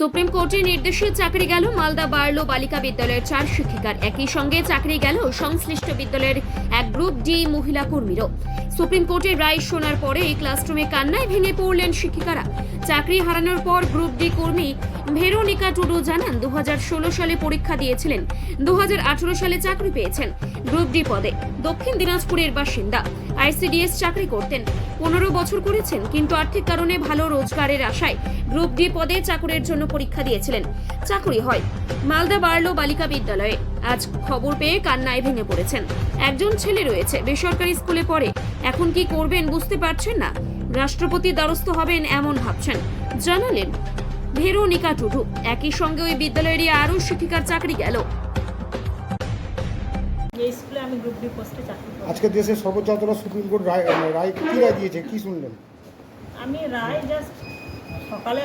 Supreme কোর্টের নির্দেশে চাকরি গেল মালদা বার্লো বালিকা বিদ্যালয়ের 4 শিক্ষিকার। একই সঙ্গে চাকরি গেল সংশ্লিষ্ট বিদ্যালয়ের এক গ্রুপ ডি মহিলা কর্মীরও। সুপ্রিম কোর্টের রায় শোনার পরে ক্লাসরুমে কান্নায় ভেঙে পড়লেন শিক্ষিকারা। চাকরি হারানোর পর গ্রুপ ডি কর্মী ভেরোনিকা টুডু জানান 2016 সালে পরীক্ষা দিয়েছিলেন, 2018 সালে চাকরি পেয়েছেন। গ্রুপ ডি পদে দক্ষিণ দিনাজপুরের বাসিন্দা, আইসিডিএস চাকরি করতেন, 15 বছর করেছেন, কিন্তু আর্থিক কারণে ভালো রোজগারের আশায় গ্রুপ ডি পদে চাকরির জন্য পরীক্ষা দিয়েছিলেন। চাকরি হয় মালদা বার্লো বালিকা বিদ্যালয়ে। আজ খবর পেয়ে কান্নায় ভেঙে পড়েছেন। একজন ছেলে রয়েছে, বেসরকারি স্কুলে পড়ে। এখন কি করবেন বুঝতে পারছেন না, রাষ্ট্রপতির দ্বারস্থ হবেন এমন ভাবছেন, জানালেন ভেরোনিকা টুডু। একই সঙ্গে ওই বিদ্যালয়েরই আরও শিক্ষিকার চাকরি গেল। এই স্কুলে আমি গ্রুপ ডি পোস্টে চাকরি করি। আজকে দেশের সর্বোচ্চ আদালত সুপ্রিম কোর্ট রায় কি রায় দিয়েছে, কি শুনলেন? আমি রায় জাস্ট সকালে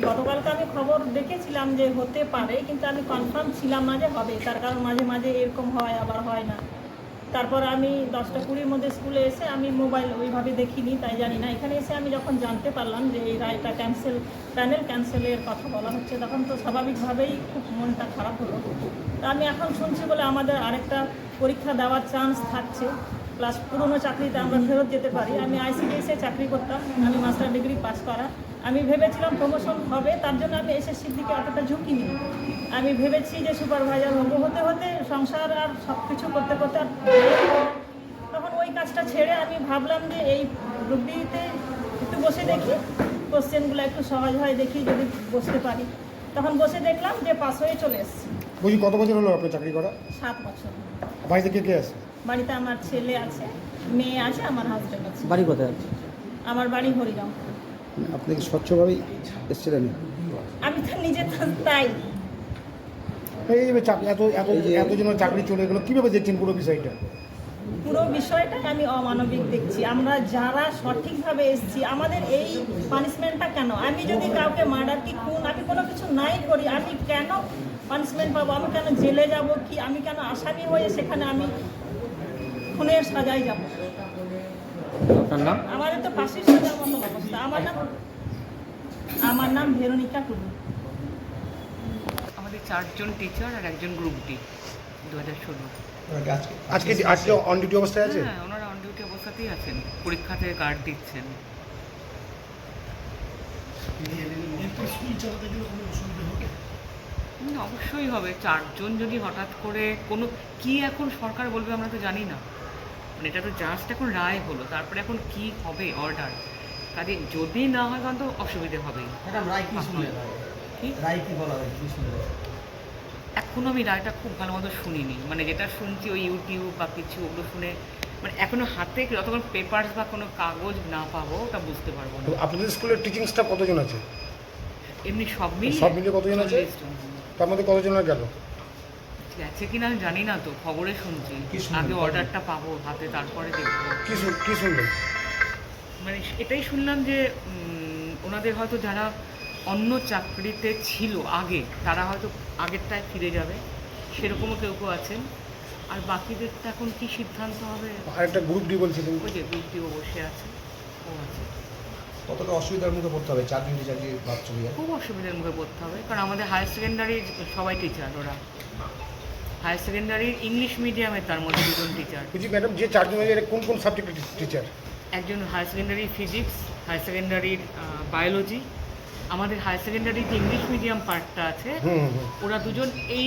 গতকালকে আমি খবর দেখেছিলাম যে হতে পারে, কিন্তু আমি কনফার্ম ছিলাম না যে হবে। তার কারণ মাঝে মাঝে এরকম হয়, আবার হয় না। তারপর আমি 10টা-20-র মধ্যে স্কুলে এসে আমি মোবাইল ওইভাবে দেখিনি, তাই জানি না। এখানে এসে আমি যখন জানতে পারলাম যে এই রায়টা প্যানেল ক্যান্সেলের কথা বলা হচ্ছে, তখন তো স্বাভাবিকভাবেই খুব মনটা খারাপ হলো। তা আমি এখন শুনছি বলে আমাদের আরেকটা পরীক্ষা দেওয়ার চান্স থাকছে, প্লাস পুরনো চাকরিতে আমরা ফেরত যেতে পারি। আমি আইসিডিএসে চাকরি করতাম, আমি মাস্টার ডিগ্রি পাস করা। আমি ভেবেছিলাম প্রমোশন হবে, তার জন্য আমি এসএসসির দিকে অতটা ঝুঁকি নিই। আমি ভেবেছি যে সুপারভাইজার হতে হতে সংসার আর সব কিছু করতে করতে আর তখন ওই কাজটা ছেড়ে আমি ভাবলাম যে এই গ্রুপ ডিতে একটু বসে দেখি, কোশ্চেনগুলো একটু সহজ হয়, দেখি যদি বসতে পারি। তখন বসে দেখলাম যে পাস হয়ে চলে এসেছি। বলছি কত বছর হলো আপনার চাকরি করা? 7 বছর। বাড়িতে কে কে আছে? বাড়িতে আমার ছেলে আছে, মেয়ে আছে, আমার হাজব্যান্ড আছে। বাড়ি কোথায় আছে? আমার বাড়ি হরিরাম। আপনি কি স্বচ্ছভাবেই এসেছিলেন? আমি তো নিজে তো তাই। এই যে এতজনের চাকরি চলে গেলো, কীভাবে দেখছেন পুরো বিষয়টা? পুরো বিষয়টাই আমি অমানবিক দেখছি। আমরা যারা সঠিকভাবে এসেছি, আমাদের এই পানিশমেন্টটা কেন? আমি যদি কাউকে মার্ডার কি খুন, আমি কোনো কিছু নাই করি, আমি কেন পানিশমেন্ট পাবো? আমি কেন জেলে যাব? কি আমি কেন আসামি হয়ে সেখানে আমি খুনের সাজায় যাব? আপনার নাম? আমাদের তো ফাঁসির সাজার মতো অবস্থা। আমার নাম ভেরোনিকা টুডু। আমাদের 4 জন টিচার আর একজন গ্রুপ ডি 2016। আজকে অন ডিউটি অবস্থায় আছে? হ্যাঁ, ওনারা অন ডিউটি অবস্থাতেই আছেন, পরীক্ষা থেকে গার্ড দিচ্ছেন। অবশ্যই হবে। 4 জন যদি হঠাৎ করে কোনো কি এখন সরকার বলবে আমরা তো জানি না। মানে এটা তো জাস্ট এখন রায় হলো, তারপরে এখন কি হবে অর্ডার, কাজে যদি না হয় তখন তো অসুবিধে হবেই। এখনও আমি রায়টা খুব ভালো মতো শুনিনি, মানে যেটা শুনছি ওই ইউটিউব বা কিছু ওগুলো শুনে, মানে এখনো হাতে যতক্ষণ পেপারস বা কোনো কাগজ না পাবো ওটা বুঝতে পারবো না। আপনাদের স্কুলের টিচিং স্টাফ কতজন আছে? এমনি সব মিলিয়ে কতজন আছে? 40 জন। তার মধ্যে কতজনের গেল? আছে কিনা আমি জানি না, তো খবরে শুনছি। আগে অর্ডারটা পাবো হাতে, তারপরে দেখবো। কি শুনলেন? মানে এটাই শুনলাম যে ওনাদের হয়তো যারা অন্য চাকরিতে ছিল আগে, তারা হয়তো আগেরটায় ফিরে যাবে, সেরকমও কেউ কেউ আছেন। আর বাকিদেরটা এখন কি সিদ্ধান্ত হবে। আর একটা গ্রুপ ডি বলছিলেন? ওই যে গ্রুপ ডিও বসে আছে, ও আছে। কতটা অসুবিধার মুখে পড়তে হবে চাকরি ভাব চলে যায়? খুব অসুবিধার মুখে পড়তে হবে, কারণ আমাদের হায়ার সেকেন্ডারির সবাই টিচার। ওরা হায়ার সেকেন্ডারির ইংলিশ মিডিয়ামে, তার মধ্যে 2 জন টিচার। বলছি ম্যাডাম, যে 4 জন কোন কোন সাবজেক্টের টিচার? একজন হায়ার সেকেন্ডারি ফিজিক্স, হায়ার সেকেন্ডারির বায়োলজি। আমাদের হায়ার সেকেন্ডারির যে ইংলিশ মিডিয়াম পার্টটা আছে, ওরা 2 জন এই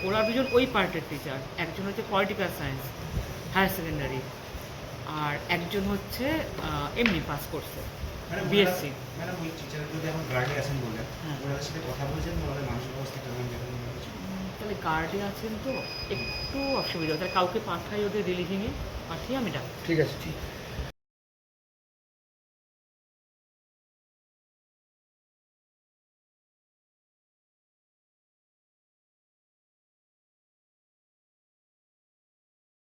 ওরা 2 জন ওই পার্টের টিচার। একজন হচ্ছে পলিটিক্যাল সায়েন্স হায়ার সেকেন্ডারি, আর একজন হচ্ছে এমনি পাস করছে বিএসসি। ম্যাডাম, ওই টিচার যদি এখন গার্ডে আছেন বলে ওনাদের সাথে কথা বলছেন, ওনাদের মানসিক অবস্থা কেমন? তাহলে গার্ডে আছেন তো একটু অসুবিধা, তাহলে কাউকে পাঠাই, ওদের রিলিভিংয়ে পাঠিয়ে আমি ডাক। ঠিক আছে।